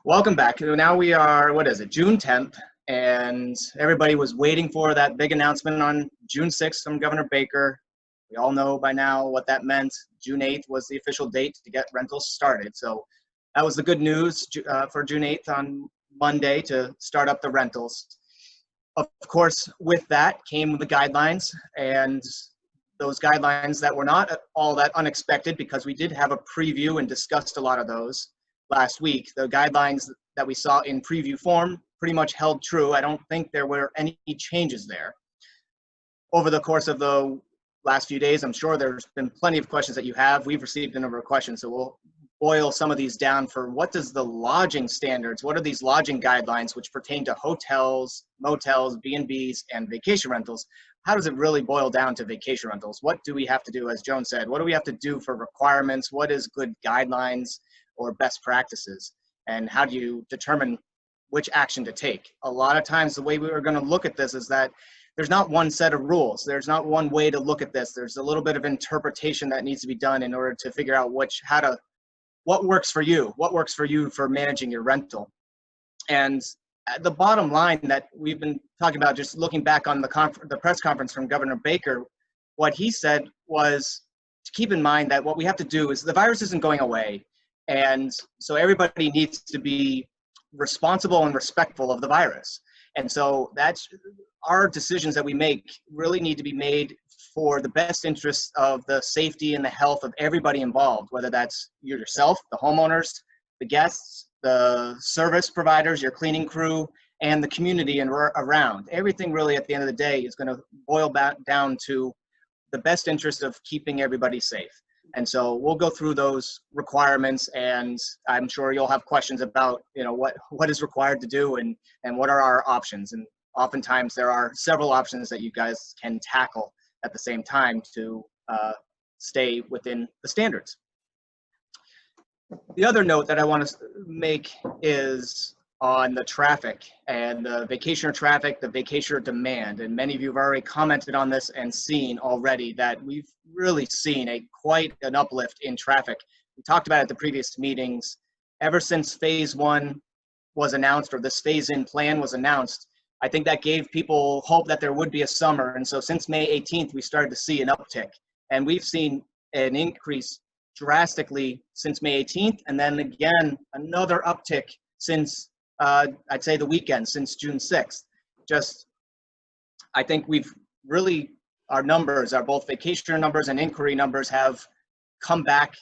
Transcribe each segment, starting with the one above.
Welcome back. Now we are, what is it, June 10th, and everybody was waiting for that big announcement on June 6th from Governor Baker. We all know by now what that meant. June 8th was the official date to get rentals started. So that was the good news for June 8th on Monday to start up the rentals. Of course, with that came the guidelines, and those guidelines that were not all that unexpected because we did have a preview and discussed a lot of those last week. The guidelines that we saw in preview form pretty much held true. I don't think there were any changes there. Over the course of the last few days, I'm sure there's been plenty of questions that you have. We've received a number of questions, so we'll boil some of these down for what does the lodging standards, what are these lodging guidelines which pertain to hotels, motels, B&Bs, and vacation rentals? How does it really boil down to vacation rentals? What do we have to do, as Joan said, what do we have to do for requirements? What is good guidelines or best practices? And how do you determine which action to take? A lot of times the way we are going to look at this is that there's not one set of rules. There's not one way to look at this. There's a little bit of interpretation that needs to be done in order to figure out what works for you, for managing your rental. And the bottom line that we've been talking about, just looking back on the press conference from Governor Baker, what he said was to keep in mind that what we have to do is the virus isn't going away. And so everybody needs to be responsible and respectful of the virus. And so that's our decisions that we make really need to be made for the best interests of the safety and the health of everybody involved, whether that's yourself, the homeowners, the guests, the service providers, your cleaning crew, and the community and around. Everything really at the end of the day is going to boil back down to the best interest of keeping everybody safe. And so we'll go through those requirements, and I'm sure you'll have questions about, what is required to do and what are our options. And oftentimes there are several options that you guys can tackle at the same time to stay within the standards. The other note that I want to make is on the traffic and the vacationer traffic, the vacationer demand. And many of you have already commented on this and seen already that we've really seen quite an uplift in traffic. We talked about it at the previous meetings. Ever since phase one was announced, or this phase-in plan was announced, I think that gave people hope that there would be a summer. And so since May 18th, we started to see an uptick. And we've seen an increase drastically since May 18th, and then again, another uptick since, I'd say the weekend, since June 6th. I think our numbers, our both vacationer numbers and inquiry numbers have come back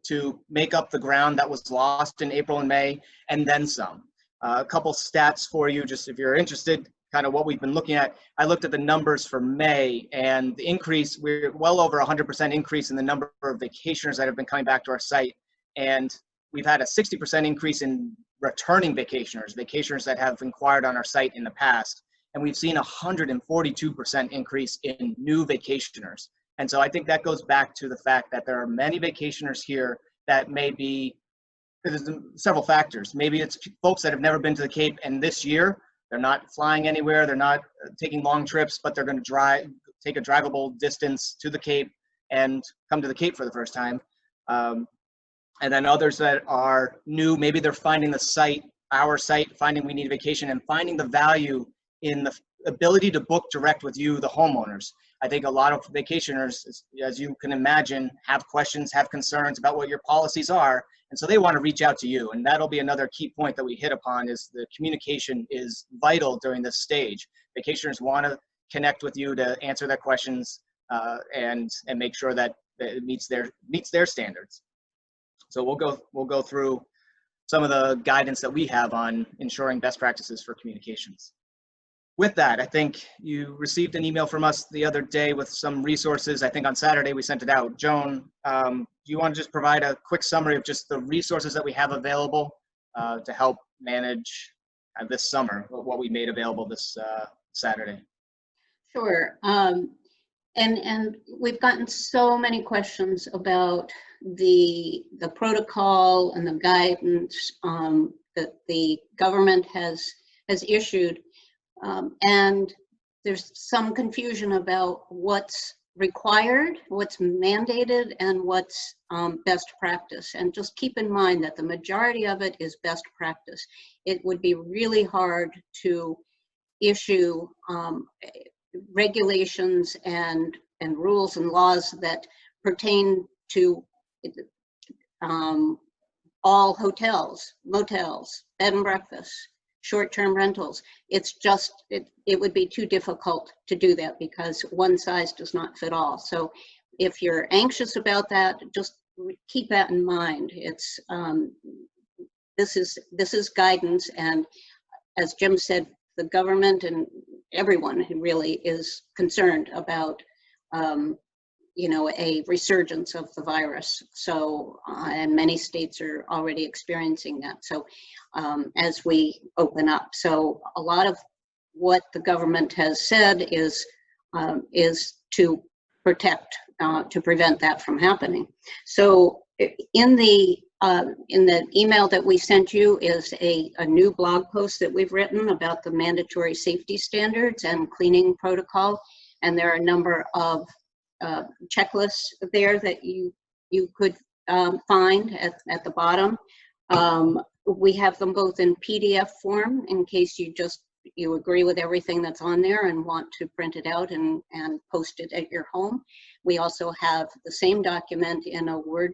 to make up the ground that was lost in April and May, and then some. A couple stats for you, just if you're interested, kind of what we've been looking at. I looked at the numbers for May, and the increase, we're well over 100% increase in the number of vacationers that have been coming back to our site. And we've had a 60% increase in returning vacationers that have inquired on our site in the past. And we've seen 142% increase in new vacationers. And so I think that goes back to the fact that there are many vacationers here that there's several factors. Maybe it's folks that have never been to the Cape, and this year, they're not flying anywhere, they're not taking long trips, but they're going to take a drivable distance to the Cape and come to the Cape for the first time. And then others that are new, maybe they're finding our site, finding We Need a Vacation, and finding the value in the ability to book direct with you, the homeowners. I think a lot of vacationers, as you can imagine, have questions, have concerns about what your policies are, and so they want to reach out to you. And that'll be another key point that we hit upon, is the communication is vital during this stage. Vacationers want to connect with you to answer their questions and make sure that it meets their standards. So we'll go through some of the guidance that we have on ensuring best practices for communications. With that, I think you received an email from us the other day with some resources. I think on Saturday we sent it out. Joan, do you want to just provide a quick summary of just the resources that we have available to help manage this summer, what we made available this Saturday? Sure. And we've gotten so many questions about the protocol and the guidance that the government has issued. And there's some confusion about what's required, what's mandated, and what's best practice. And just keep in mind that the majority of it is best practice. It would be really hard to issue regulations and rules and laws that pertain to all hotels, motels, bed and breakfast, short-term rentals. It's just, it would be too difficult to do that because one size does not fit all. So if you're anxious about that, just keep that in mind. It's this is guidance, and as Jim said, the government and everyone who really is concerned about you know, a resurgence of the virus. So, and many states are already experiencing that. So, as we open up, so a lot of what the government has said is to protect, to prevent that from happening. So, in the email that we sent you is a new blog post that we've written about the mandatory safety standards and cleaning protocol, and there are a number of checklists there that you could find at the bottom. We have them both in PDF form in case you agree with everything that's on there and want to print it out and post it at your home. We also have the same document in a Word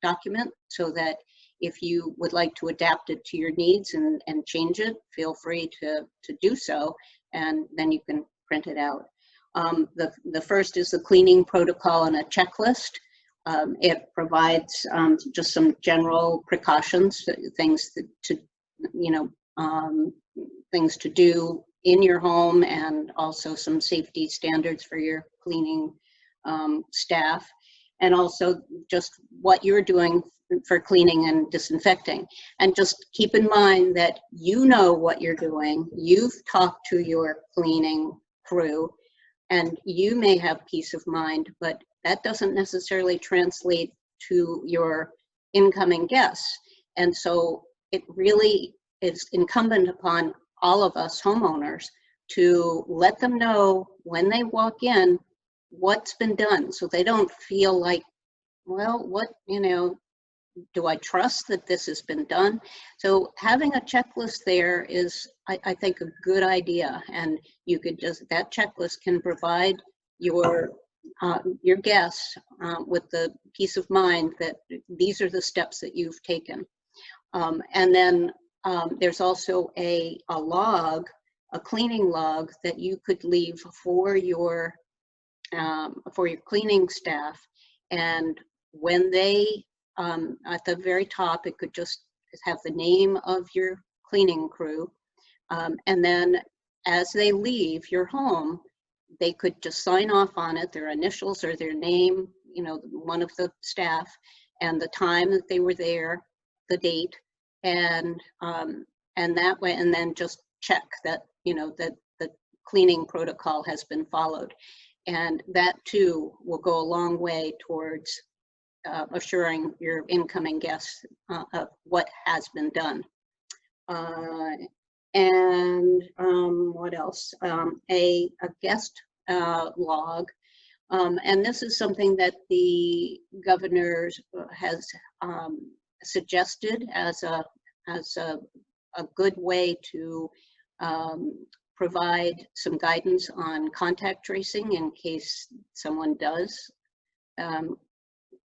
document, so that if you would like to adapt it to your needs and change it, feel free to do so, and then you can print it out. The first is the cleaning protocol and a checklist. It provides just some general precautions, things to things to do in your home, and also some safety standards for your cleaning staff, and also just what you're doing for cleaning and disinfecting. And just keep in mind that you know what you're doing. You've talked to your cleaning crew, and you may have peace of mind, but that doesn't necessarily translate to your incoming guests. And so it really is incumbent upon all of us homeowners to let them know when they walk in what's been done, so they don't feel like, well, what, you know, do I trust that this has been done? So having a checklist there is, I think, a good idea. And you could just, that checklist can provide your guests with the peace of mind that these are the steps that you've taken. And then there's also a log, a cleaning log that you could leave for your cleaning staff. And when they, at the very top, it could just have the name of your cleaning crew. And then as they leave your home, they could just sign off on it, their initials or their name, you know, one of the staff, and the time that they were there, the date, and that way, and then just check that, you know, that the cleaning protocol has been followed. And that too will go a long way towards assuring your incoming guests of what has been done. And what else? A guest log. And this is something that the governor has suggested as a good way to provide some guidance on contact tracing in case someone does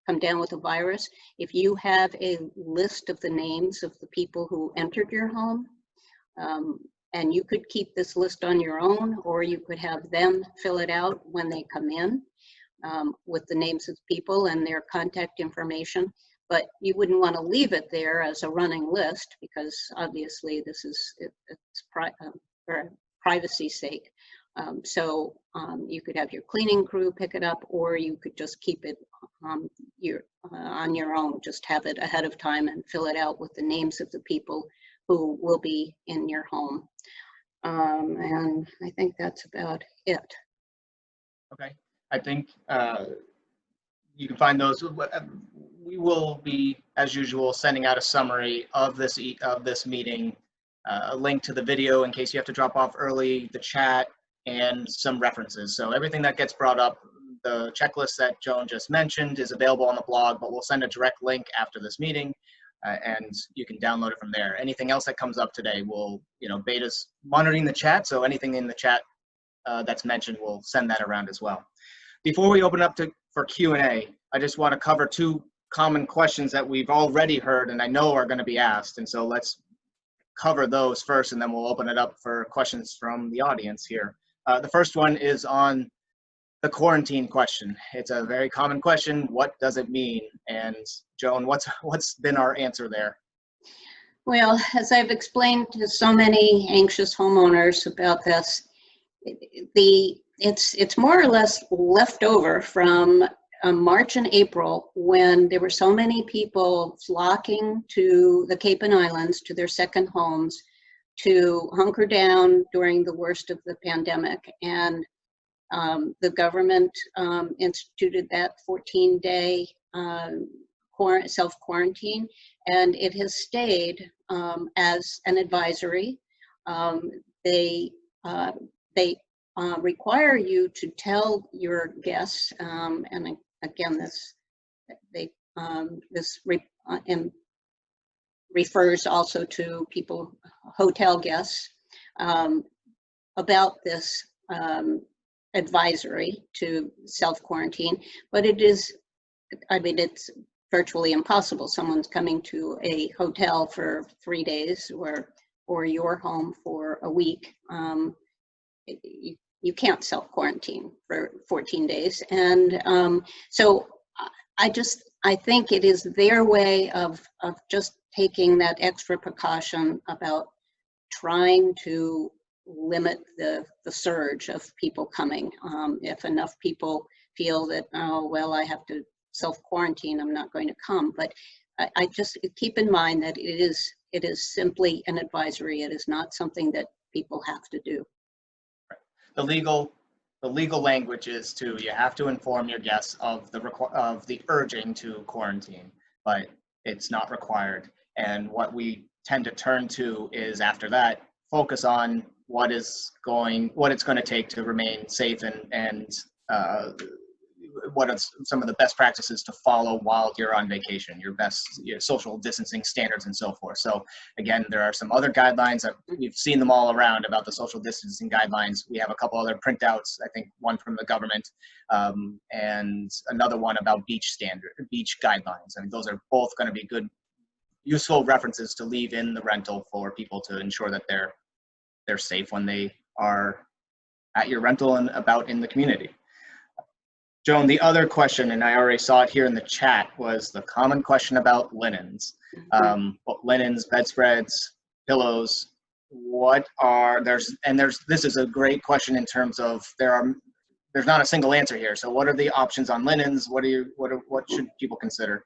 come down with a virus. If you have a list of the names of the people who entered your home, and you could keep this list on your own, or you could have them fill it out when they come in with the names of people and their contact information. But you wouldn't want to leave it there as a running list, because obviously this is, it's for privacy's sake. So you could have your cleaning crew pick it up, or you could just keep it on your own, just have it ahead of time and fill it out with the names of the people who will be in your home. And I think that's about it. Okay. I think you can find those. We will be, as usual, sending out a summary of this meeting, a link to the video in case you have to drop off early, the chat, and some references. So everything that gets brought up, the checklist that Joan just mentioned is available on the blog, but we'll send a direct link after this meeting, and you can download it from there. Anything else that comes up today, Beta's monitoring the chat, so anything in the chat that's mentioned, we'll send that around as well. Before we open up for Q&A, I just want to cover two common questions that we've already heard and I know are going to be asked, and so let's cover those first, and then we'll open it up for questions from the audience here. The first one is on the quarantine question. It's a very common question. What does it mean? And Joan, what's been our answer there? Well, as I've explained to so many anxious homeowners about this, it's more or less left over from March and April, when there were so many people flocking to the Cape and Islands, to their second homes, to hunker down during the worst of the pandemic. And the government instituted that 14-day self-quarantine, and it has stayed as an advisory. They require you to tell your guests, and again, this refers also to people, hotel guests, about this advisory to self-quarantine. But it's virtually impossible. Someone's coming to a hotel for 3 days or your home for a week. You can't self-quarantine for 14 days. And so I think it is their way of just taking that extra precaution about trying to limit the surge of people coming. If enough people feel that, oh, well, I have to self-quarantine, I'm not going to come. But I just keep in mind that it is simply an advisory. It is not something that people have to do. The legal language is you have to inform your guests of the urging to quarantine, but it's not required. And what we tend to turn to is, after that, focus on what it's going to take to remain safe and what are some of the best practices to follow while you're on vacation, your social distancing standards and so forth. So again, there are some other guidelines that we've seen them all around about the social distancing guidelines. We have a couple other printouts, I think one from the government, and another one about beach guidelines. I mean, those are both going to be good, useful references to leave in the rental for people to ensure that they're safe when they are at your rental and about in the community. Joan, the other question, and I already saw it here in the chat, was the common question about linens. Linens, bedspreads, pillows. This is a great question in terms of there's not a single answer here. So what are the options on linens? What should people consider?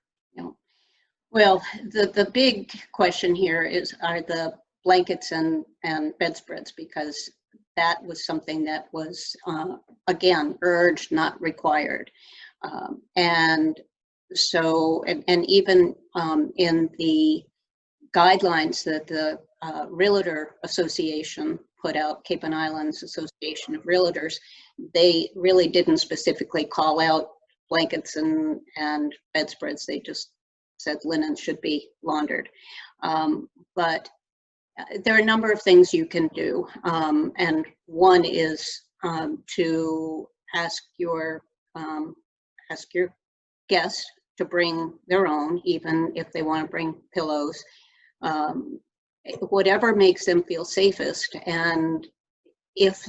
Well, the big question here are the blankets and bedspreads, because that was something that was, again, urged, not required. And even in the guidelines that the Realtor Association put out, Cape and Islands Association of Realtors, they really didn't specifically call out blankets and bedspreads. They just said linen should be laundered. But there are a number of things you can do, and one is to ask your guests to bring their own, even if they want to bring pillows, whatever makes them feel safest. And if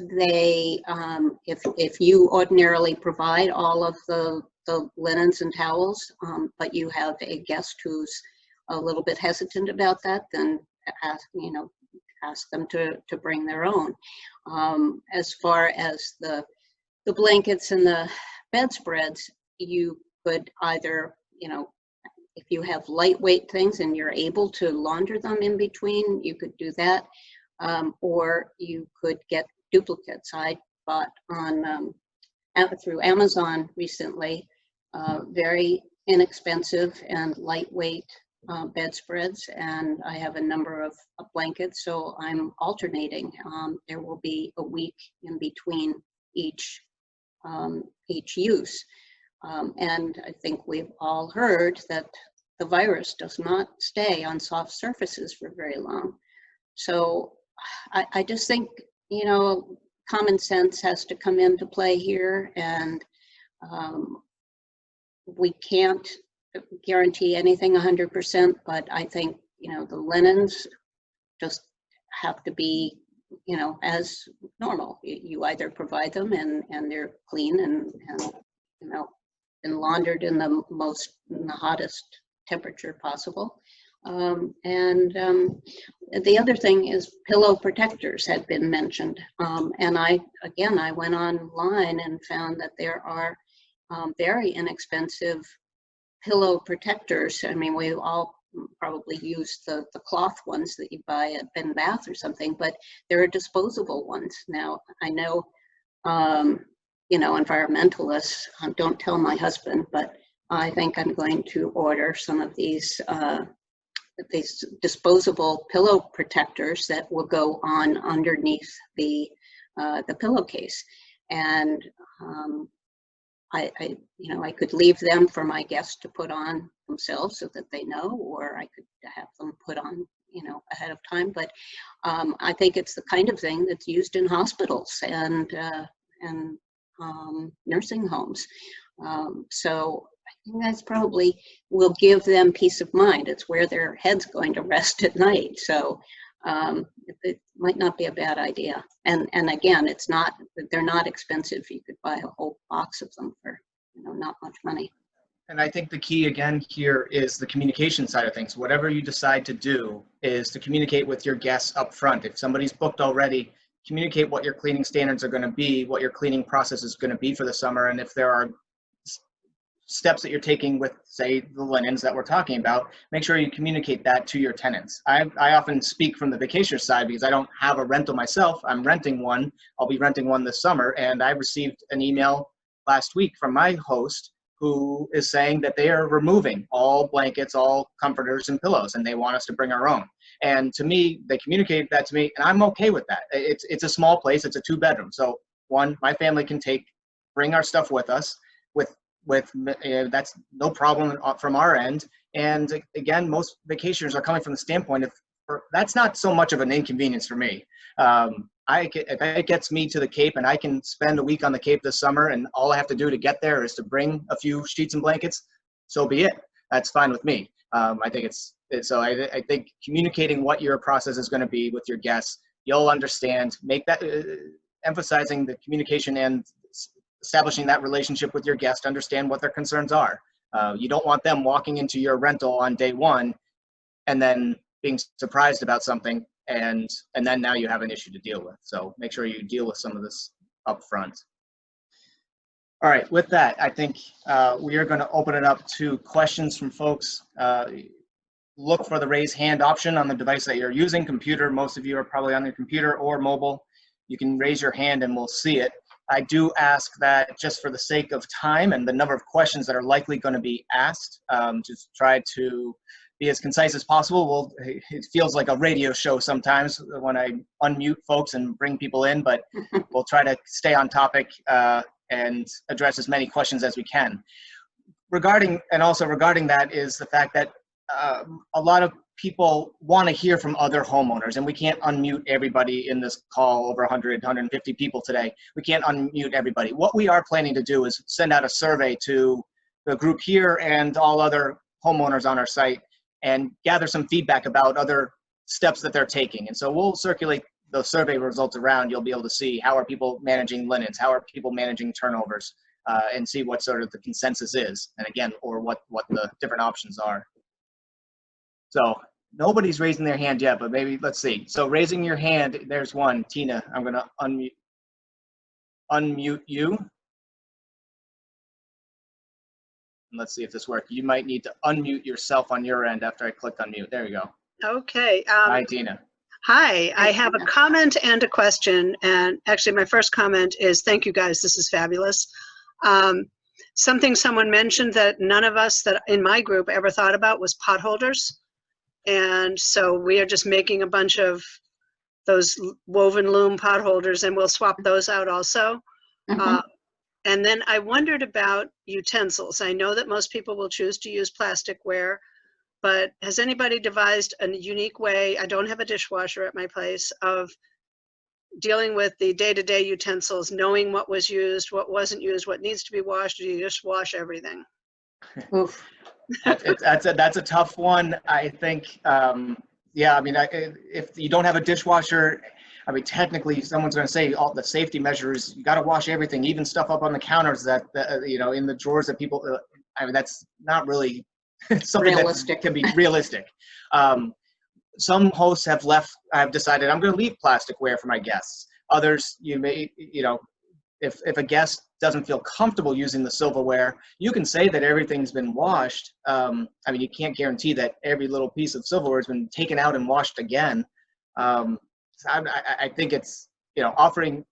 you ordinarily provide all of the linens and towels, but you have a guest who's a little bit hesitant about that, then ask them to bring their own. As far as the blankets and the bedspreads, you could either, if you have lightweight things and you're able to launder them in between, you could do that, or you could get duplicates. I bought through Amazon recently, very inexpensive and lightweight bedspreads, and I have a number of blankets, so I'm alternating. There will be a week in between each each use. And I think we've all heard that the virus does not stay on soft surfaces for very long. So I just think, you know, common sense has to come into play here, and we can't guarantee anything 100%, but I think, you know, the linens just have to be, you know, as normal. You either provide them and they're clean and you know, and laundered in the hottest temperature possible. The other thing is pillow protectors had been mentioned. And I went online and found that there are very inexpensive pillow protectors. I mean, we all probably use the cloth ones that you buy at Bed and Bath or something, but there are disposable ones. Now, I know, you know, environmentalists, don't tell my husband, but I think I'm going to order some of these disposable pillow protectors that will go on underneath the pillowcase. And you know, I could leave them for my guests to put on themselves so that they know, or I could have them put on, you know, ahead of time. But I think it's the kind of thing that's used in hospitals and nursing homes. So I think that's probably will give them peace of mind. It's where their head's going to rest at night. So it might not be a bad idea. And again, they're not expensive. You could buy a whole box of them for, you know, not much money. And I think the key again here is the communication side of things. Whatever you decide to do is to communicate with your guests up front. If somebody's booked already, communicate what your cleaning standards are going to be, what your cleaning process is going to be for the summer, and if there are steps that you're taking with, say, the linens that we're talking about, make sure you communicate that to your tenants. I often speak from the vacationer side because I don't have a rental myself. I'm renting one. I'll be renting one this summer, and I received an email last week from my host who is saying that they are removing all blankets, all comforters and pillows, and they want us to bring our own. And to me, they communicated that to me, and I'm okay with that. It's a small place. It's a 2-bedroom. So one, my family can bring our stuff with us. That's no problem from our end. And again, most vacationers are coming from the standpoint of, that's not so much of an inconvenience for me. If it gets me to the Cape and I can spend a week on the Cape this summer and all I have to do to get there is to bring a few sheets and blankets, so be it. That's fine with me. I think I think communicating what your process is going to be with your guests, you'll understand, make that, emphasizing the communication and establishing that relationship with your guest, understand what their concerns are. You don't want them walking into your rental on day one and then being surprised about something, and then now you have an issue to deal with. So make sure you deal with some of this up front. All right, with that, I think we are going to open it up to questions from folks. Look for the raise hand option on the device that you're using, computer. Most of you are probably on your computer or mobile. You can raise your hand and we'll see it. I do ask that, just for the sake of time and the number of questions that are likely going to be asked, just try to be as concise as possible. It feels like a radio show sometimes when I unmute folks and bring people in, but we'll try to stay on topic and address as many questions as we can. Regarding that is the fact that a lot of people want to hear from other homeowners, and we can't unmute everybody in this call, over 100, 150 people today. We can't unmute everybody. What we are planning to do is send out a survey to the group here and all other homeowners on our site and gather some feedback about other steps that they're taking. And so we'll circulate those survey results around. You'll be able to see how are people managing linens, how are people managing turnovers, and see what sort of the consensus is, and again, or what the different options are. So nobody's raising their hand yet, but maybe, let's see. So raising your hand, there's one. Tina, I'm going to unmute you. And let's see if this works. You might need to unmute yourself on your end after I clicked unmute. There you go. Okay. Hi, Tina. Hi, I have a comment and a question. And actually, my first comment is thank you guys. This is fabulous. Something someone mentioned that none of us that in my group ever thought about was potholders. And so we are just making a bunch of those woven loom potholders, and we'll swap those out also. And then I wondered about utensils. I know that most people will choose to use plasticware, but has anybody devised a unique way, I don't have a dishwasher at my place, of dealing with the day-to-day utensils, knowing what was used, what wasn't used, what needs to be washed, or do you just wash everything? Oof. That's a tough one. I think, yeah, I mean, if you don't have a dishwasher, I mean, technically someone's going to say all the safety measures, you got to wash everything, even stuff up on the counters that you know, in the drawers that people, I mean, that's not really something Realistic. that can be realistic. Some hosts have decided, I'm going to leave plasticware for my guests. Others, you may, you know, if a guest doesn't feel comfortable using the silverware, you can say that everything's been washed. I mean, you can't guarantee that every little piece of silverware has been taken out and washed again. So I think it's, you know, offering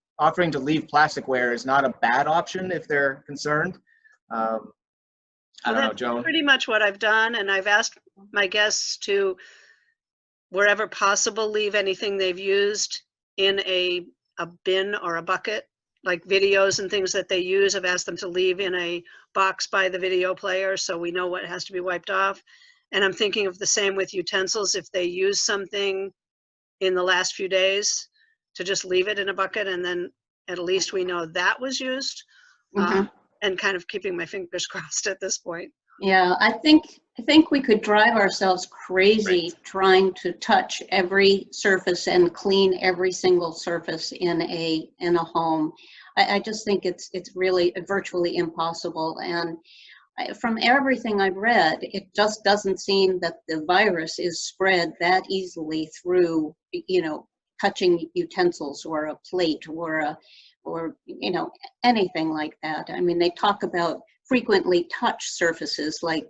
to leave plasticware is not a bad option if they're concerned. I don't know, Joan. Pretty much what I've done, and I've asked my guests to, wherever possible, leave anything they've used in a bin or a bucket, like videos and things that they use. I've asked them to leave in a box by the video player so we know what has to be wiped off. And I'm thinking of the same with utensils. If they use something in the last few days, to just leave it in a bucket, and then at least we know that was used. And kind of keeping my fingers crossed at this point. Yeah, I think we could drive ourselves crazy trying to touch every surface and clean every single surface in a home. I just think it's really virtually impossible. And from everything I've read, it just doesn't seem that the virus is spread that easily through, you know, touching utensils or a plate or you know, anything like that. I mean, they talk about frequently touch surfaces like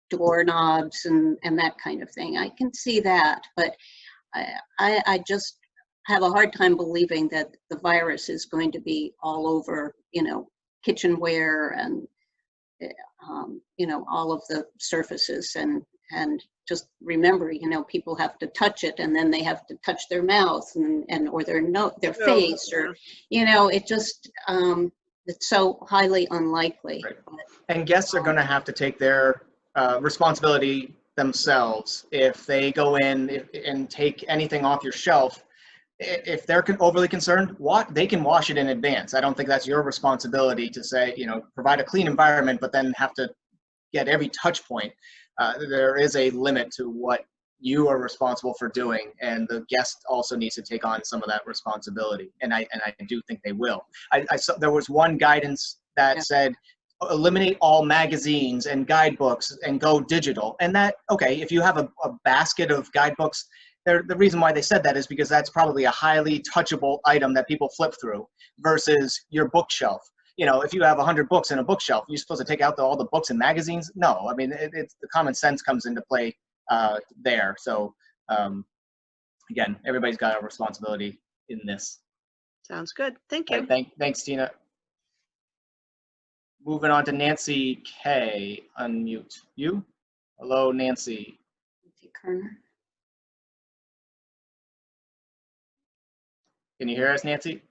doorknobs and that kind of thing. I can see that, but I just have a hard time believing that the virus is going to be all over, you know, kitchenware and you know, all of the surfaces. And just remember, you know, people have to touch it, and then they have to touch their mouth and or their face, or, you know, it just it's so highly unlikely. Right. And guests are going to have to take their responsibility themselves. If they go in and take anything off your shelf, if they're overly concerned, they can wash it in advance. I don't think that's your responsibility to say, you know, provide a clean environment, but then have to get every touch point. There is a limit to what you are responsible for doing, and the guest also needs to take on some of that responsibility. And I do think they will. I saw there was one guidance that said, eliminate all magazines and guidebooks and go digital. And that, okay, if you have a basket of guidebooks, the reason why they said that is because that's probably a highly touchable item that people flip through versus your bookshelf. You know, if you have 100 books in a bookshelf, you're supposed to take out all the books and magazines? No, I mean, it's the common sense comes into play there. So again, everybody's got a responsibility in this. Sounds good. Thank you. Right, thanks, Tina. Moving on to Nancy K. Unmute you. Hello, Nancy. Nancy Kerner. Can you hear us, Nancy?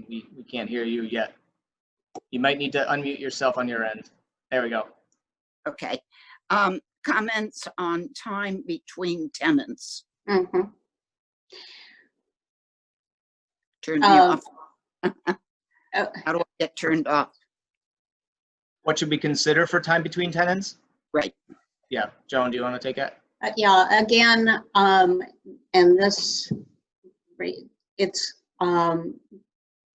We can't hear you yet. You might need to unmute yourself on your end. There we go. Okay. Comments on time between tenants. Mm-hmm. Turn me off. Oh, How do I get turned off? What should we consider for time between tenants? Right. Yeah, Joan, do you want to take it? yeah, again, and this, it's,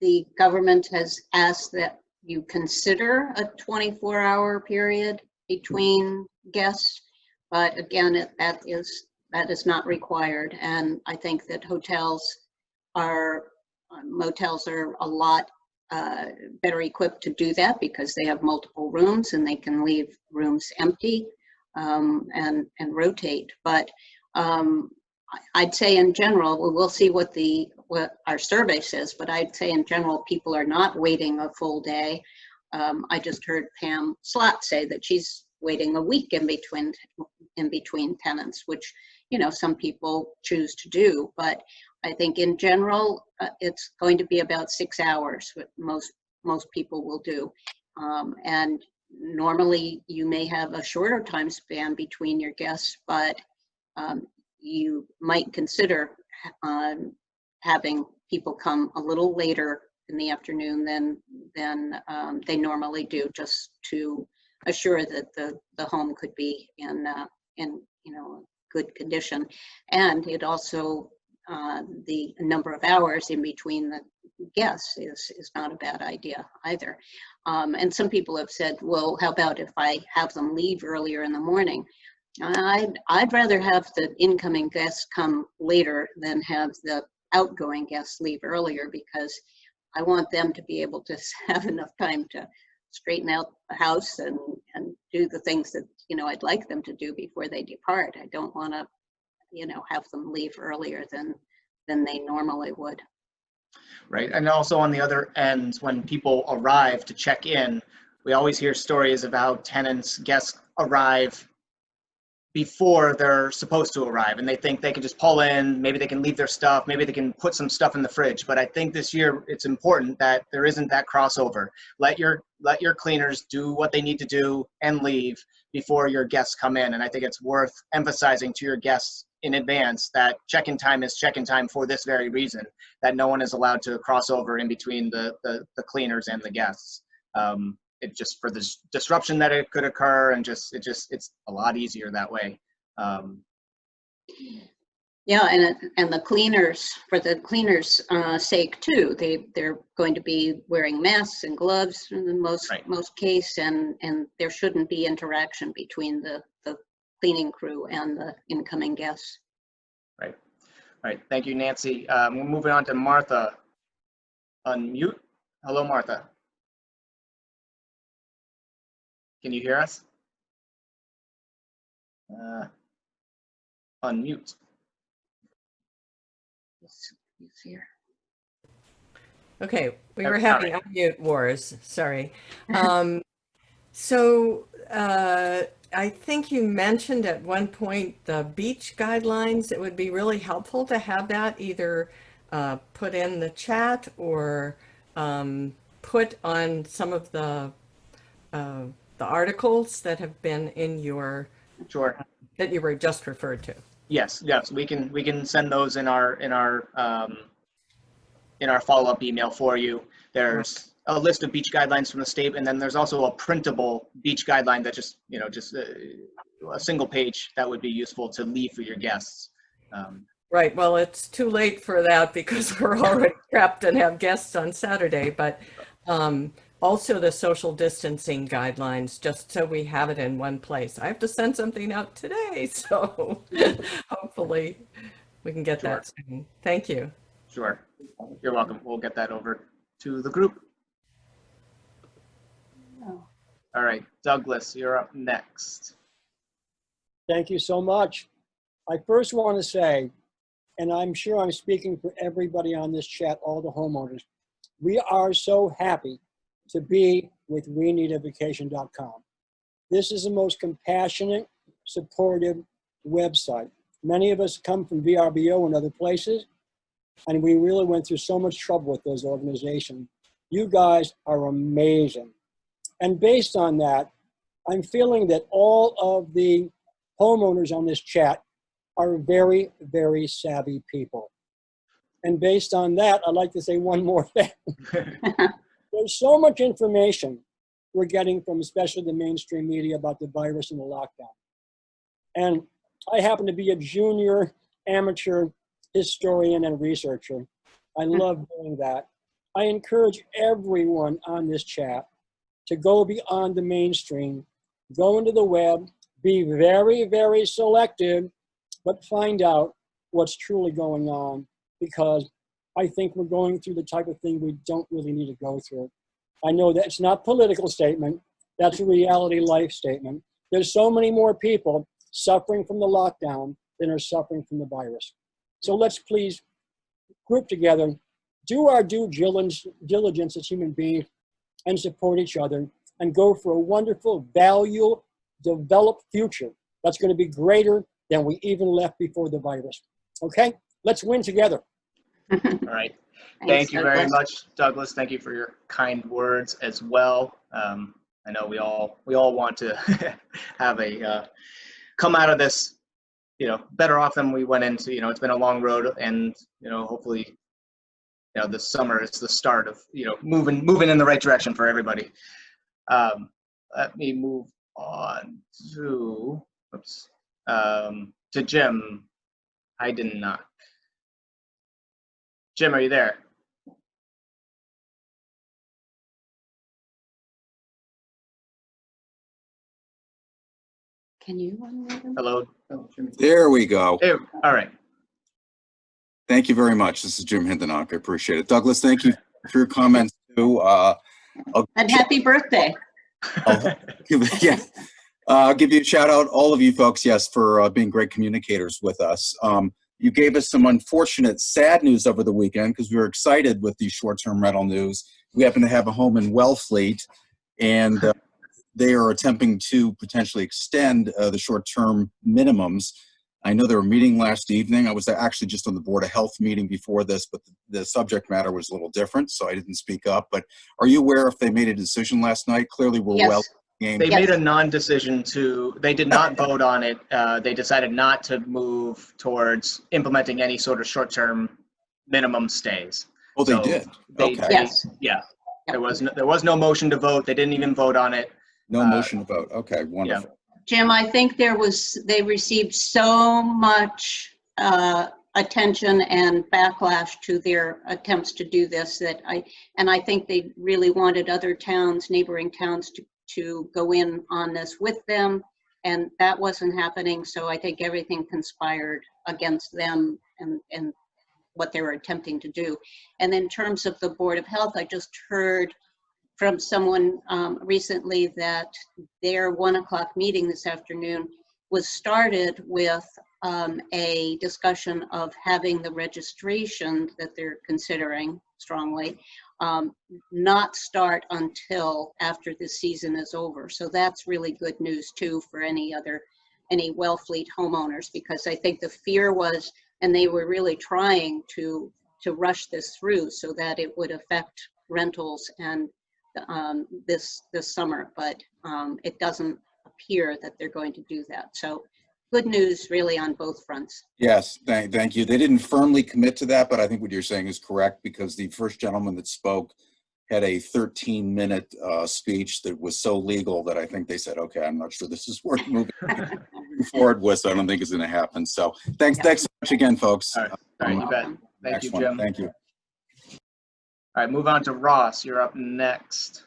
the government has asked that you consider a 24-hour period between guests, but again, that is not required. And I think that motels are a lot better equipped to do that because they have multiple rooms and they can leave rooms empty and rotate. But I'd say in general, we'll see what our survey says, but I'd say in general, people are not waiting a full day. I just heard Pam Slott say that she's waiting a week in between tenants, which, you know, some people choose to do. But I think in general, it's going to be about 6 hours, what most people will do. And normally you may have a shorter time span between your guests, but you might consider having people come a little later in the afternoon than they normally do, just to assure that the home could be in good condition. And it also the number of hours in between the guests is not a bad idea either. And some people have said, well, how about if I have them leave earlier in the morning? I'd rather have the incoming guests come later than have the outgoing guests leave earlier, because I want them to be able to have enough time to straighten out the house and do the things that, I'd like them to do before they depart. I don't want to, have them leave earlier than they normally would. Right. And also on the other end, when people arrive to check in, we always hear stories of how guests arrive before they're supposed to arrive, and they think they can just pull in, maybe they can leave their stuff, maybe they can put some stuff in the fridge. But I think this year it's important that there isn't that crossover. Let your cleaners do what they need to do and leave before your guests come in. And I think it's worth emphasizing to your guests in advance that check-in time is check-in time for this very reason, that no one is allowed to cross over in between the cleaners and the guests. It just, for the disruption that it could occur, and it's a lot easier that way. Yeah, and the cleaners, for the cleaners' sake too, they're going to be wearing masks and gloves in most case, and there shouldn't be interaction between the cleaning crew and the incoming guests. Right. All right. Thank you, Nancy. We're moving on to Martha. Unmute. Hello, Martha. Can you hear us? Unmute. He's here. Okay, we were having unmute wars, sorry. So I think you mentioned at one point the beach guidelines. It would be really helpful to have that either put in the chat or put on some of the articles that have been in your that you were just referred to. Yes, we can send those in our follow-up email for you. There's a list of beach guidelines from the state, and then there's also a printable beach guideline that just a single page that would be useful to leave for your guests. Right. Well, it's too late for that because we're already prepped and have guests on Saturday, but also the social distancing guidelines, just so we have it in one place. I have to send something out today, so hopefully we can get that soon. Thank you. Sure. You're welcome. We'll get that over to the group. All right, Douglas, you're up next. Thank you so much. I first want to say, and I'm sure I'm speaking for everybody on this chat, all the homeowners, we are so happy to be with WeNeedaVacation.com. This is the most compassionate, supportive website. Many of us come from VRBO and other places, and we really went through so much trouble with those organizations. You guys are amazing. And based on that, I'm feeling that all of the homeowners on this chat are very, very savvy people. And based on that, I'd like to say one more thing. There's so much information we're getting from especially the mainstream media about the virus and the lockdown. And I happen to be a junior amateur historian and researcher. I love doing that. I encourage everyone on this chat to go beyond the mainstream, go into the web, be very, very selective, but find out what's truly going on, because I think we're going through the type of thing we don't really need to go through. I know that it's not a political statement, that's a reality life statement. There's so many more people suffering from the lockdown than are suffering from the virus. So let's please group together, do our due diligence as human beings, and support each other, and go for a wonderful, value-developed future that's going to be greater than we even left before the virus. Okay? Let's win together. All right. Thanks, Thank you very Douglas. much, Douglas. Thank you for your kind words as well. I know we all want to have a come out of this, better off than we went into. It's been a long road, and hopefully, this summer is the start of moving in the right direction for everybody. Let me move on to Jim. I did not. Jim, are you there? Can you unmute him? Hello? Oh, Jimmy. There we go. There. All right. Thank you very much. This is Jim Hindenhock. I appreciate it. Douglas, thank you for your comments too. And happy birthday. I'll give you a shout out, all of you folks, yes, for being great communicators with us. You gave us some unfortunate, sad news over the weekend because we were excited with the short-term rental news. We happen to have a home in Wellfleet, and they are attempting to potentially extend the short-term minimums. I know they were meeting last evening. I was actually just on the Board of Health meeting before this, but the subject matter was a little different, so I didn't speak up. But are you aware if they made a decision last night? Clearly, we're Yes. well game. They made a non-decision they did not vote on it. They decided not to move towards implementing any sort of short-term minimum stays. Oh, they So did? they- Okay. Yes. Yeah. There was no motion to vote. They didn't even vote on it. No motion to vote. Okay, wonderful. Jim, I think they received so much attention and backlash to their attempts to do this and I think they really wanted other towns, neighboring towns to go in on this with them, and that wasn't happening. So I think everything conspired against them and what they were attempting to do. And in terms of the Board of Health, I just heard from someone recently that their 1 o'clock meeting this afternoon was started with a discussion of having the registration that they're considering strongly not start until after the season is over. So that's really good news too for any Wellfleet homeowners, because I think the fear was, and they were really trying to rush this through so that it would affect rentals and this summer, but it doesn't appear that they're going to do that. So good news really on both fronts. Yes, thank you. They didn't firmly commit to that, but I think what you're saying is correct, because the first gentleman that spoke had a 13-minute speech that was so legal that I think they said, okay, I'm not sure this is worth moving forward with, so I don't think it's going to happen. So thanks so much again, folks. All right, you bet. Thank you, Jim. Thank you. All right, move on to Ross. You're up next.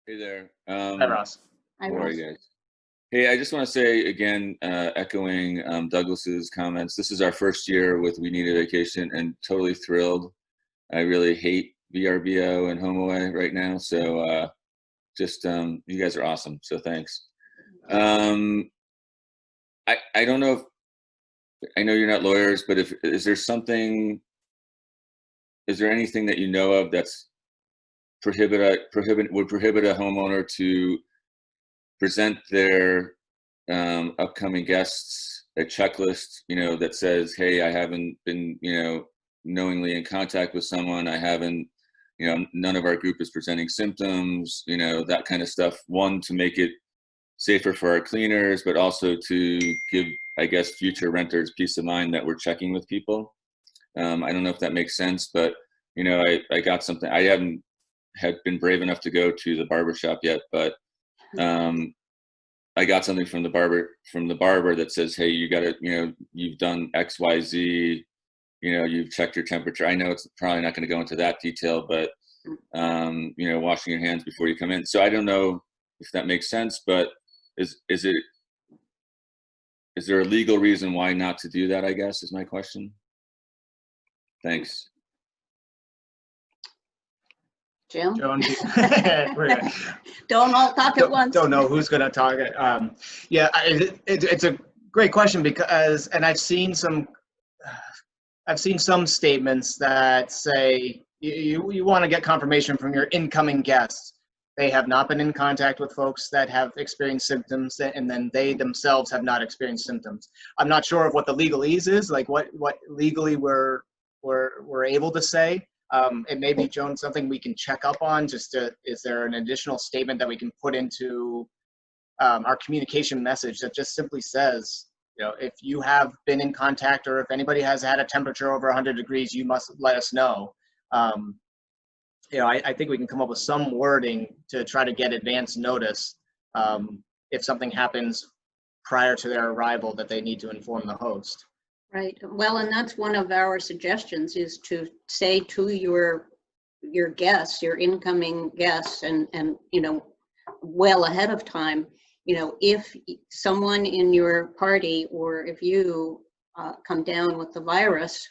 Hey there. Hi, Ross. Hi, How are Ross. you guys? Hey, I just want to say again, echoing Douglas's comments, this is our first year with We Need a Vacation and totally thrilled. I really hate VRBO and HomeAway right now, so you guys are awesome, so thanks. I don't know if, I know you're not lawyers, but is there anything that you know of that's would prohibit a homeowner to present their upcoming guests a checklist, that says, hey, I haven't been, knowingly in contact with someone. I haven't, none of our group is presenting symptoms, that kind of stuff. One, to make it safer for our cleaners, but also to give, I guess, future renters peace of mind that we're checking with people. I don't know if that makes sense, but, I got something. I haven't been brave enough to go to the barbershop yet, but I got something from the barber that says, hey, you got to, you've done X, Y, Z, you've checked your temperature. I know it's probably not going to go into that detail, but, washing your hands before you come in. So I don't know if that makes sense, but is there a legal reason why not to do that, I guess, is my question. Thanks. Jim? Joan, Don't all talk at once. don't know who's going to talk. It's a great question because, and I've seen some statements that say you want to get confirmation from your incoming guests they have not been in contact with folks that have experienced symptoms, and then they themselves have not experienced symptoms. I'm not sure of what the legalese is, like what legally we're able to say. It may be, Joan, something we can check up on. Just is there an additional statement that we can put into our communication message that just simply says, you know, if you have been in contact, or if anybody has had a temperature over 100 degrees, you must let us know. You know, I think we can come up with some wording to try to get advance notice if something happens prior to their arrival that they need to inform the host. Right. Well, and that's one of our suggestions, is to say to your guests, your incoming guests, and you know, well ahead of time, you know, if someone in your party, or if you come down with the virus,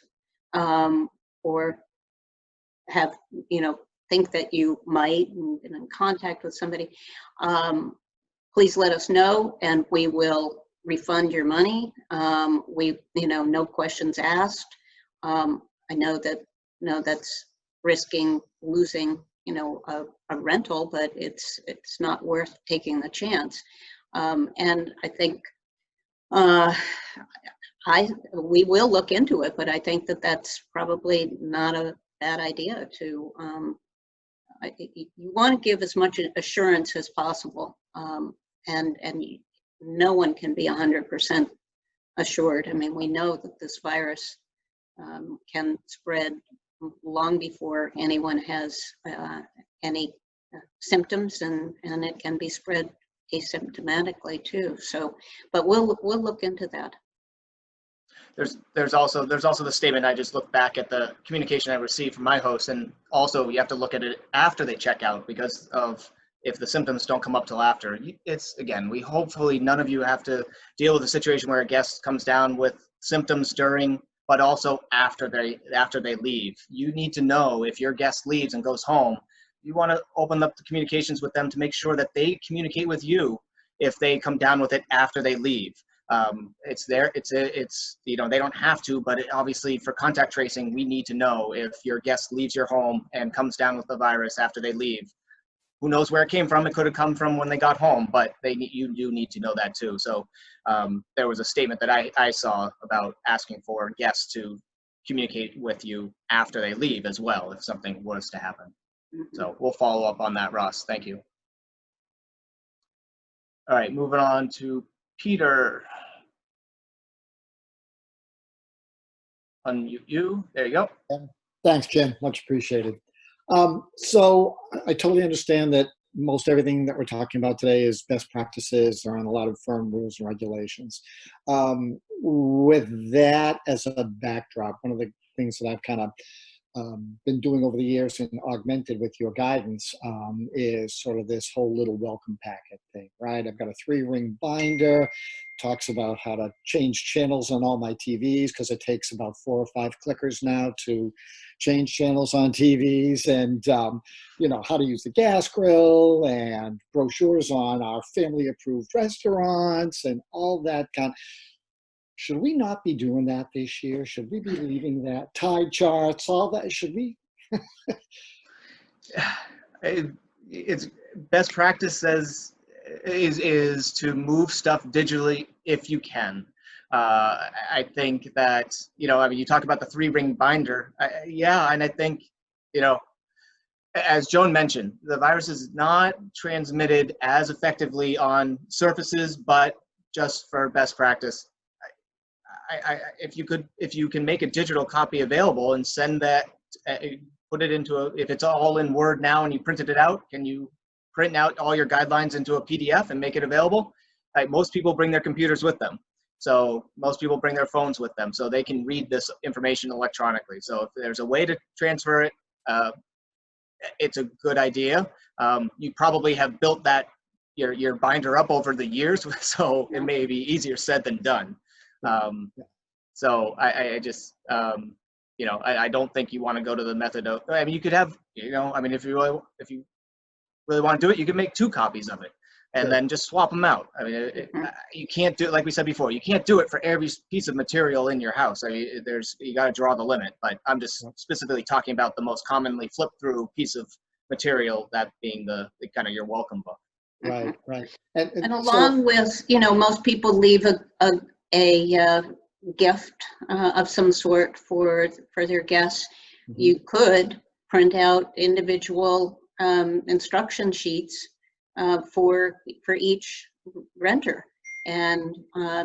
or have, you know, think that you might been in contact with somebody, please let us know, and we will refund your money. We, you know, no questions asked. I know that's risking losing, you know, a rental, but it's not worth taking the chance. And I think we will look into it, but I think that that's probably not a bad idea to, you want to give as much assurance as possible, and no one can be 100% assured. I mean, we know that this virus can spread long before anyone has any symptoms, and it can be spread asymptomatically too. So, but we'll look into that. There's also the statement. I just looked back at the communication I received from my host, and also you have to look at it after they check out, because of if the symptoms don't come up till after. It's, again, we hopefully none of you have to deal with a situation where a guest comes down with symptoms during, but also after they leave. You need to know, if your guest leaves and goes home, you want to open up the communications with them to make sure that they communicate with you if they come down with it after they leave. It's you know, they don't have to, but obviously for contact tracing, we need to know if your guest leaves your home and comes down with the virus after they leave. Who knows where it came from? It could have come from when they got home, but you do need to know that too. So there was a statement that I saw about asking for guests to communicate with you after they leave as well, if something was to happen. So we'll follow up on that, Ross. Thank you. All right, moving on to Peter. Unmute you. There you go. Thanks, Jim. Much appreciated. So I totally understand that most everything that we're talking about today is best practices. There aren't a lot of firm rules and regulations. With that as a backdrop, one of the things that I've kind of been doing over the years and augmented with your guidance is sort of this whole little welcome packet thing, right? I've got a 3-ring binder, talks about how to change channels on all my TVs, because it takes about 4 or 5 clickers now to change channels on TVs, and you know, how to use the gas grill, and brochures on our family approved restaurants and all that kind. Should we not be doing that this year? Should we be leaving that? Tide charts, all that, should we? It's best practice is to move stuff digitally if you can. I think that, you know, I mean, you talk about the 3-ring binder. Yeah, and I think, you know, as Joan mentioned, the virus is not transmitted as effectively on surfaces, but just for best practice, if you can make a digital copy available and send that, put it into if it's all in Word now and you printed it out, can you print out all your guidelines into a PDF and make it available? Most people bring their computers with them. So most people bring their phones with them, so they can read this information electronically. So if there's a way to transfer it, it's a good idea. You probably have built that your binder up over the years, so it may be easier said than done. So I just, you know, I don't think you want to go to the method of, I mean, you could have, you know, I mean, if you really want to do it, you can make 2 copies of it and then just swap them out. I mean, you can't do it, like we said before, you can't do it for every piece of material in your house. I mean, you got to draw the limit, but I'm just specifically talking about the most commonly flipped through piece of material, that being the kind of your welcome book. Right, right. And so- along with, most people leave a gift of some sort for their guests. Mhm. You could print out individual instruction sheets for each renter. And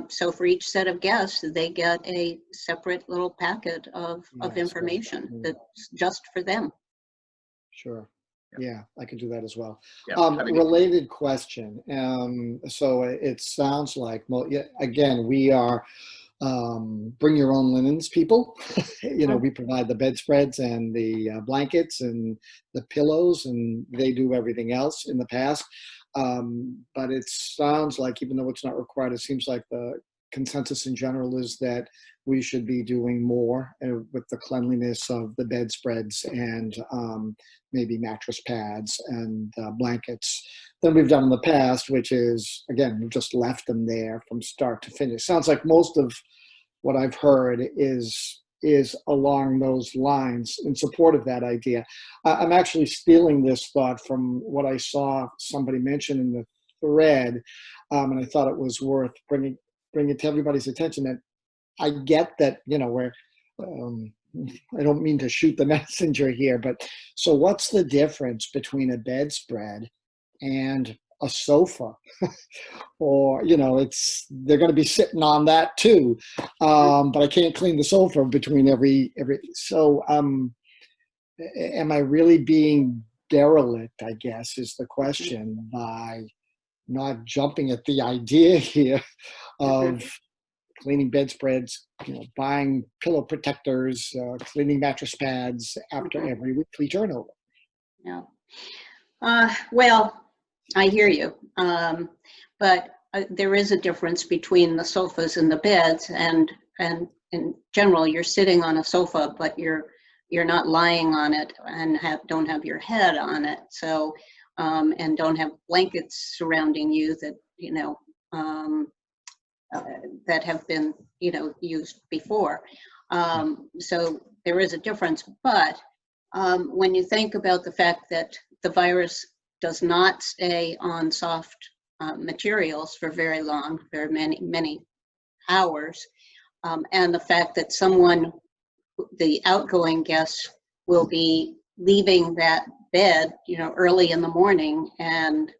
so for each set of guests, they get a separate little packet of Nice. information Mhm. that's just for them. Sure. Yeah, I can do that as well. Yeah, that'd be good. Related question. So it sounds like, well, yeah, again, we are bring your own linens people. We provide the bedspreads and the blankets and the pillows, and they do everything else in the past. But it sounds like, even though it's not required, it seems like the consensus in general is that we should be doing more with the cleanliness of the bedspreads and maybe mattress pads and blankets than we've done in the past, which is, again, we've just left them there from start to finish. Sounds like most of what I've heard is along those lines in support of that idea. I'm actually stealing this thought from what I saw somebody mention in the thread, and I thought it was worth bringing it to everybody's attention, that I get that, we're, I don't mean to shoot the messenger here, but so what's the difference between a bedspread and a sofa? Or, they're going to be sitting on that too. But I can't clean the sofa between every, so am I really being derelict, I guess, is the question, by not jumping at the idea here of cleaning bedspreads, buying pillow protectors, cleaning mattress pads after every weekly turnover? Yeah. Well, I hear you. But there is a difference between the sofas and the beds, and in general, you're sitting on a sofa, but you're not lying on it and don't have your head on it. So, and don't have blankets surrounding you that, that have been, used before. So there is a difference. But when you think about the fact that the virus does not stay on soft materials for very long, for many hours, and the fact that the outgoing guests will be leaving that bed, early in the morning, and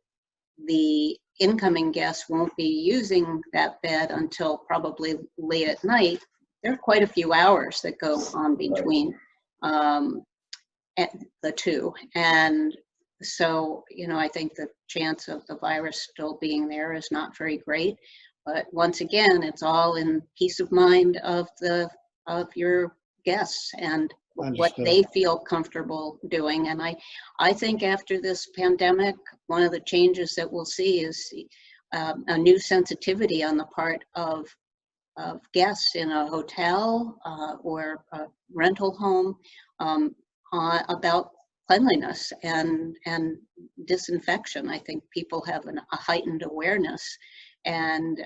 the incoming guests won't be using that bed until probably late at night. There are quite a few hours that go on between the two. And so, I think the chance of the virus still being there is not very great. But once again, it's all in peace of mind of your guests and what they feel comfortable doing. And I think after this pandemic, one of the changes that we'll see is a new sensitivity on the part of guests in a hotel or a rental home about cleanliness and disinfection. I think people have a heightened awareness, and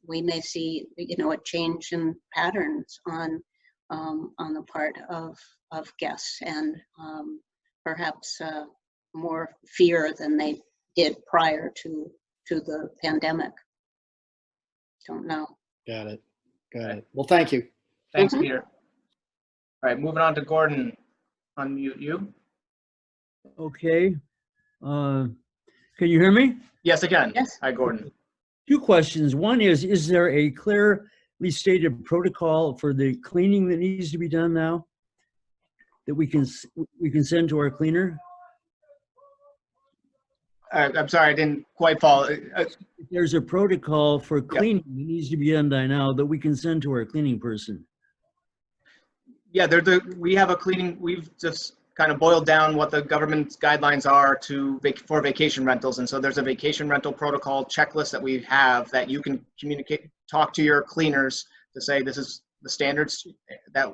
we may see, a change in patterns on the part of guests, and perhaps more fear than they did prior to the pandemic. Don't know. Got it. Well, thank you. Thanks, Peter. All right, moving on to Gordon. Unmute you. Okay. Can you hear me? Yes, again. Yes. Hi, Gordon. Two questions. One is there a clearly stated protocol for the cleaning that needs to be done now that we can send to our cleaner? I'm sorry, I didn't quite follow. There's a protocol for cleaning that needs to be done by now that we can send to our cleaning person. Yeah, we have a cleaning. We've just kind of boiled down what the government's guidelines are for vacation rentals, and so there's a vacation rental protocol checklist that we have that you can talk to your cleaners to say this is the standards that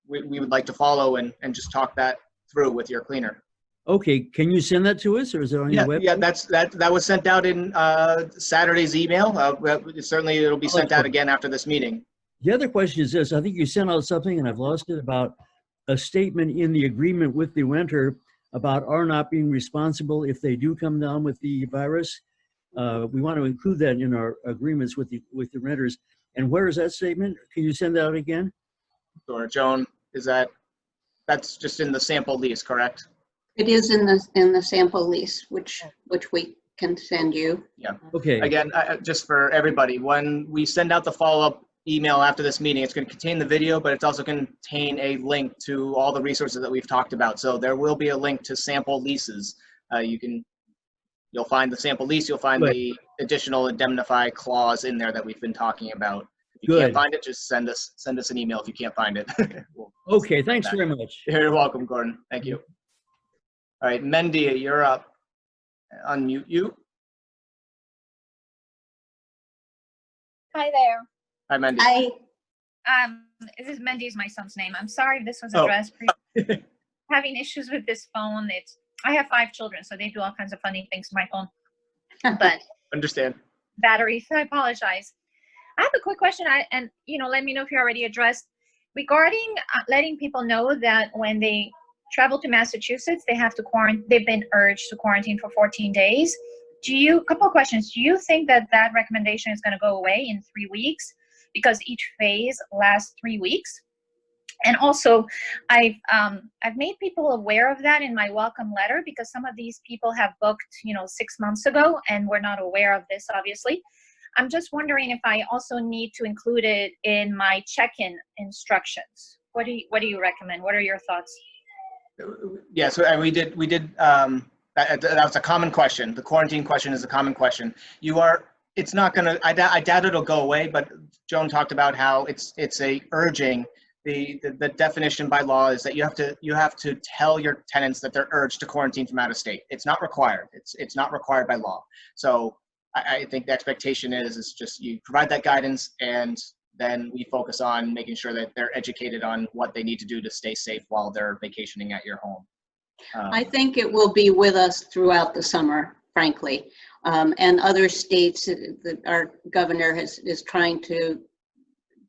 we would like to follow, and just talk that through with your cleaner. Okay, can you send that to us, or is it on your website? Yeah, that was sent out in Saturday's email. Certainly, it'll be sent out again after this meeting. The other question is this: I think you sent out something, and I've lost it, about a statement in the agreement with the renter about our not being responsible if they do come down with the virus. We want to include that in our agreements with the renters. And where is that statement? Can you send that out again? Or Joan, that's just in the sample lease, correct? It is in the sample lease, which we can send you. Yeah. Okay. Again, just for everybody, when we send out the follow-up email after this meeting, it's going to contain the video, but it's also going to contain a link to all the resources that we've talked about. So there will be a link to sample leases. You'll find the sample lease, you'll find Good. the additional indemnify clause in there that we've been talking about. If you Good. can't find it, just send us an email if you can't find it. Okay, thanks very much. You're welcome, Gordon. Thank you. All right, Mendy, you're up. Unmute you. Hi there. Hi, Mendy. Hi. This is Mendy is my son's name. I'm sorry if this was Oh. addressed. Having issues with this phone. I have 5 children, so they do all kinds of funny things to my phone. But Understand. battery, so I apologize. I have a quick question, and let me know if you already addressed regarding letting people know that when they travel to Massachusetts, they have to quarantine. They've been urged to quarantine for 14 days. Couple of questions. Do you think that recommendation is going to go away in 3 weeks because each phase lasts 3 weeks? And also, I've made people aware of that in my welcome letter because some of these people have booked, 6 months ago, and we're not aware of this, obviously. I'm just wondering if I also need to include it in my check-in instructions. What do you recommend? What are your thoughts? Yeah, so we did. That was a common question. The quarantine question is a common question. It's not gonna. I doubt it'll go away. But Joan talked about how it's a urging. The definition by law is that you have to tell your tenants that they're urged to quarantine from out of state. It's not required. It's not required by law. So I think the expectation is just you provide that guidance, and then we focus on making sure that they're educated on what they need to do to stay safe while they're vacationing at your home. I think it will be with us throughout the summer, frankly. And other states, our governor is trying to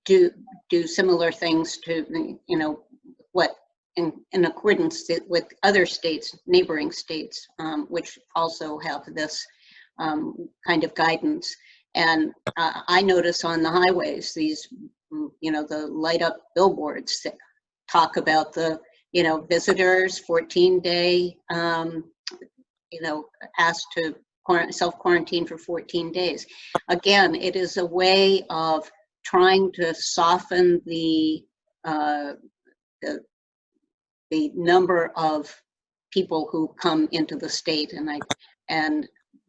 do similar things to, what in accordance with other states, neighboring states, which also have this kind of guidance. And I notice on the highways, these, the light up billboards that talk about the, visitors 14-day, asked to self-quarantine for 14 days. Again, it is a way of trying to soften the number of people who come into the state,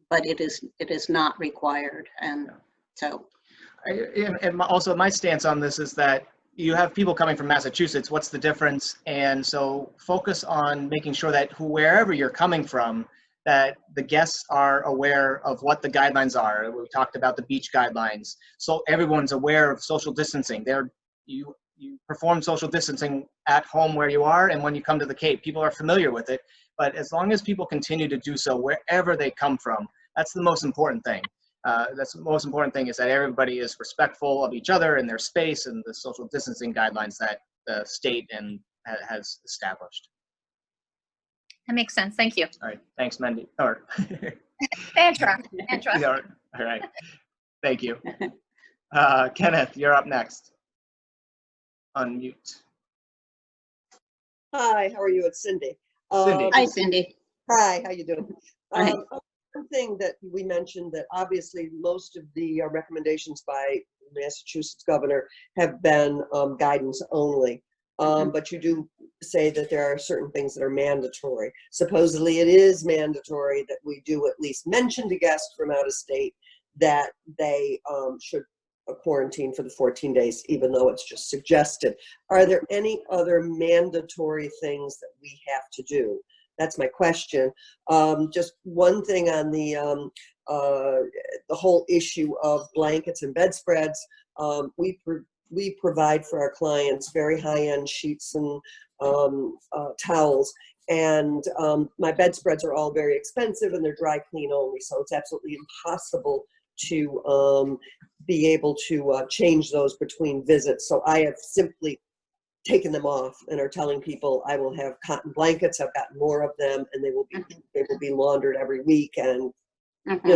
but it is not required, and so. And also my stance on this is that you have people coming from Massachusetts. What's the difference? And so focus on making sure that wherever you're coming from, that the guests are aware of what the guidelines are. We talked about the beach guidelines. So everyone's aware of social distancing. You perform social distancing at home where you are, and when you come to the Cape, people are familiar with it. But as long as people continue to do so wherever they come from, that's the most important thing. That's the most important thing, is that everybody is respectful of each other and their space and the social distancing guidelines that the state has established. That makes sense. Thank you. All right. Thanks, Mendy. Andra. All right. Thank you. Kenneth, you're up next. Unmute. Hi, how are you? It's Cindy. Cindy. Hi, Cindy. Hi, how you doing? Hi. One thing that we mentioned, that obviously most of the recommendations by Massachusetts governor have been guidance only. But you do say that there are certain things that are mandatory. Supposedly it is mandatory that we do at least mention to guests from out of state that they should quarantine for the 14 days, even though it's just suggested. Are there any other mandatory things that we have to do? That's my question. Just one thing on the whole issue of blankets and bedspreads. We provide for our clients very high-end sheets and towels, and my bedspreads are all very expensive and they're dry clean only, so it's absolutely impossible to be able to change those between visits. So I have simply taken them off and are telling people I will have cotton blankets. I've got more of them, and they will be laundered every week. And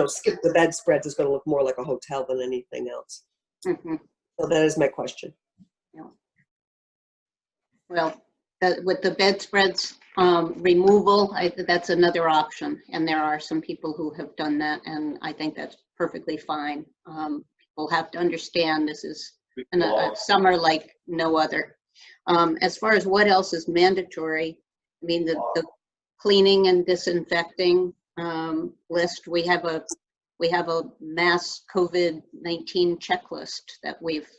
skip the bedspreads is going to look more like a hotel than anything else. So that is my question. Yeah. Well, with the bedspreads removal, that's another option, and there are some people who have done that, and I think that's perfectly fine. People have to understand this is a summer like no other. As far as what else is mandatory, I mean, the cleaning and disinfecting list, we have a mass COVID-19 checklist that we've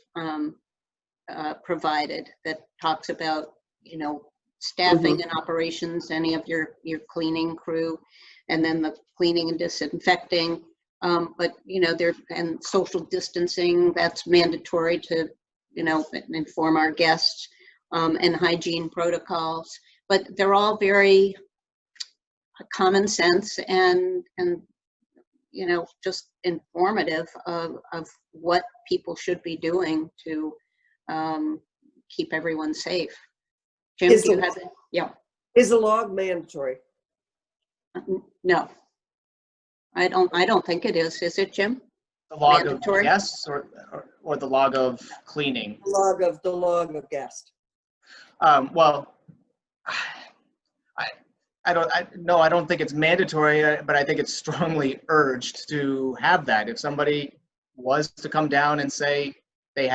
provided that talks about, staffing and operations, any of your cleaning crew, and then the cleaning and disinfecting. But and social distancing, that's mandatory to, inform our guests, and hygiene protocols. But they're all very common sense and just informative of what people should be doing to keep everyone safe. Jim, do you have it? Yeah. Is the log mandatory? No, I don't think it is. Is it, Jim? The log Mandatory? of guests or the log of cleaning? The log of guest. Well, I don't think it's mandatory, but I think it's strongly urged to have that. If somebody was to come down and say they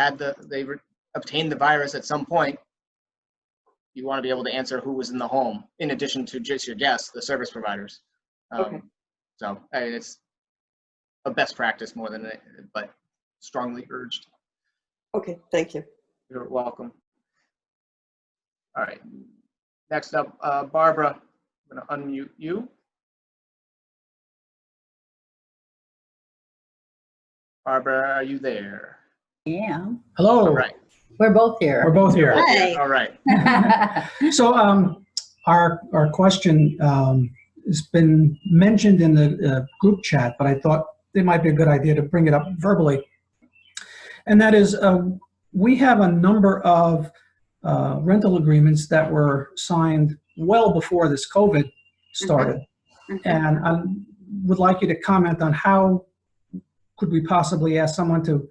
obtained the virus at some point, you want to be able to answer who was in the home, in addition to just your guests, the service providers. Okay. So it's a best practice more than it, but strongly urged. Okay, thank you. You're welcome. All right. Next up, Barbara, I'm going to unmute you. Barbara, are you there? Yeah. Hello. All right. We're both here. We're both here. Hi. All right. So our question has been mentioned in the group chat, but I thought it might be a good idea to bring it up verbally. And that is, we have a number of rental agreements that were signed well before this COVID started. And I would like you to comment on how could we possibly ask someone to,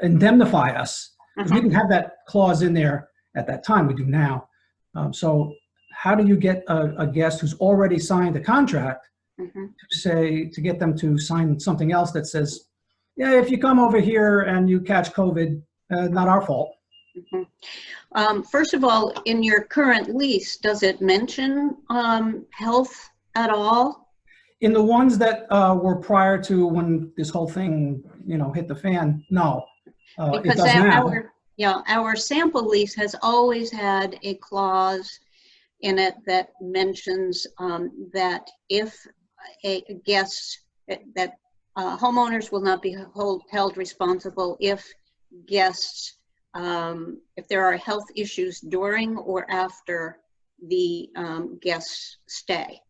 indemnify us, because we didn't have that clause in there at that time. We do now. So how do you get a guest who's already signed a contract to get them to sign something else that says, yeah, if you come over here and you catch COVID, not our fault? First of all, in your current lease, does it mention health at all? In the ones that were prior to when this whole thing, hit the fan, no. Because our sample lease has always had a clause in it that mentions that if a guest, that homeowners will not be held responsible if guests, if there are health issues during or after the guest's stay.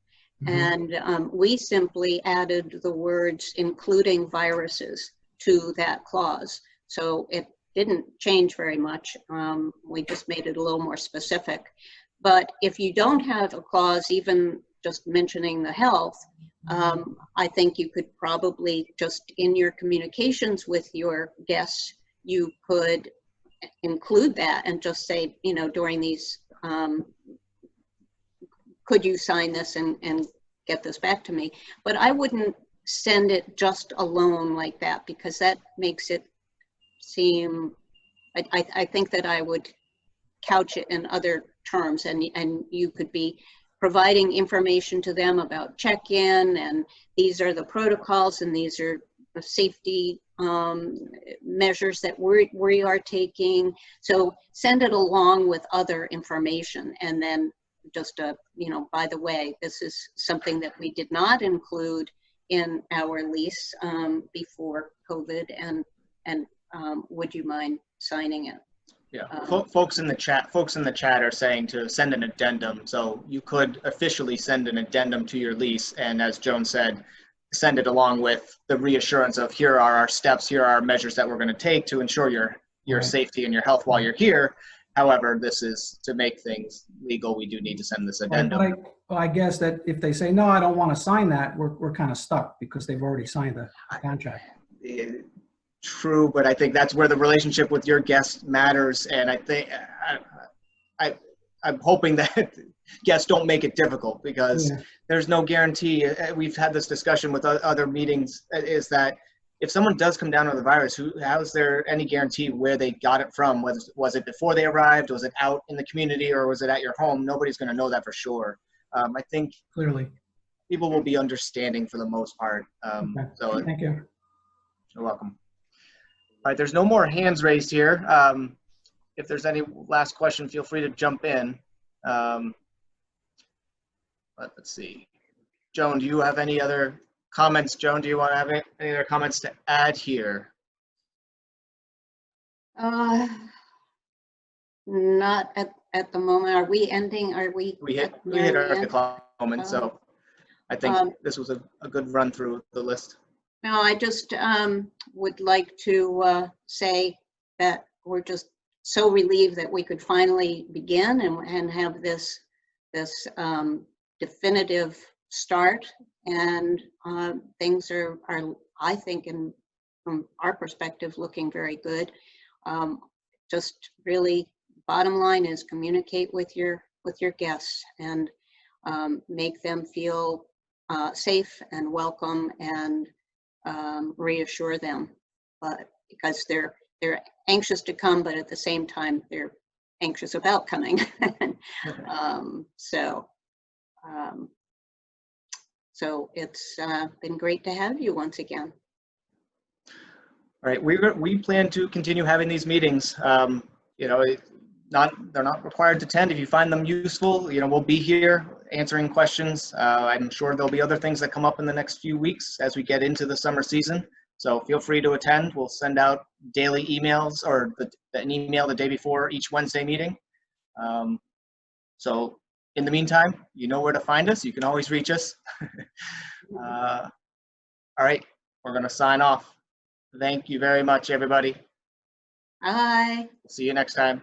And we simply added the words including viruses to that clause. So it didn't change very much. We just made it a little more specific. But if you don't have a clause, even just mentioning the health, I think you could probably just in your communications with your guests, you could include that and just say, during these, could you sign this and get this back to me? But I wouldn't send it just alone like that, because that makes it seem, I think that I would couch it in other terms, and you could be providing information to them about check-in, and these are the protocols, and these are the safety measures that we are taking. So send it along with other information, and then just by the way, this is something that we did not include in our lease before COVID, and would you mind signing it? Yeah, folks in the chat are saying to send an addendum. So you could officially send an addendum to your lease, and as Joan said, send it along with the reassurance of here are our steps, here are our measures that we're going to take to ensure your safety and your health while you're here. However, this is to make things legal. We do need to send this Right, addendum. but I guess that if they say, no, I don't want to sign that, we're kind of stuck because they've already signed the contract. True, but I think that's where the relationship with your guest matters, and I think I'm hoping that guests don't make it difficult, because Yeah. there's no guarantee. We've had this discussion with other meetings, is that if someone does come down with the virus, how is there any guarantee where they got it from? Was it before they arrived? Was it out in the community, or was it at your home? Nobody's going to know that for sure. I think Clearly. people will be understanding for the most part. Okay. So Thank you. you're welcome. All right, there's no more hands raised here. If there's any last question, feel free to jump in. Let's see. Joan, do you have any other comments? Joan, do you want to have any other comments to add here? Not at the moment. Are we ending? Are we? We hit nearing our the end? clock moment, so I think this was a good run through the list. No, I just would like to say that we're just so relieved that we could finally begin and have this definitive start, and things are I think, from our perspective, looking very good. Just really, bottom line is communicate with your guests and make them feel safe and welcome, and reassure them, but because they're anxious to come, but at the same time they're anxious about coming. So it's been great to have you once again. All right, we plan to continue having these meetings. You know, they're not required to attend. If you find them useful, you know, we'll be here answering questions. I'm sure there'll be other things that come up in the next few weeks as we get into the summer season. So feel free to attend. We'll send out daily emails, or an email the day before each Wednesday meeting. So in the meantime, you know where to find us. You can always reach us. All right, we're going to sign off. Thank you very much, everybody. Bye. See you next time.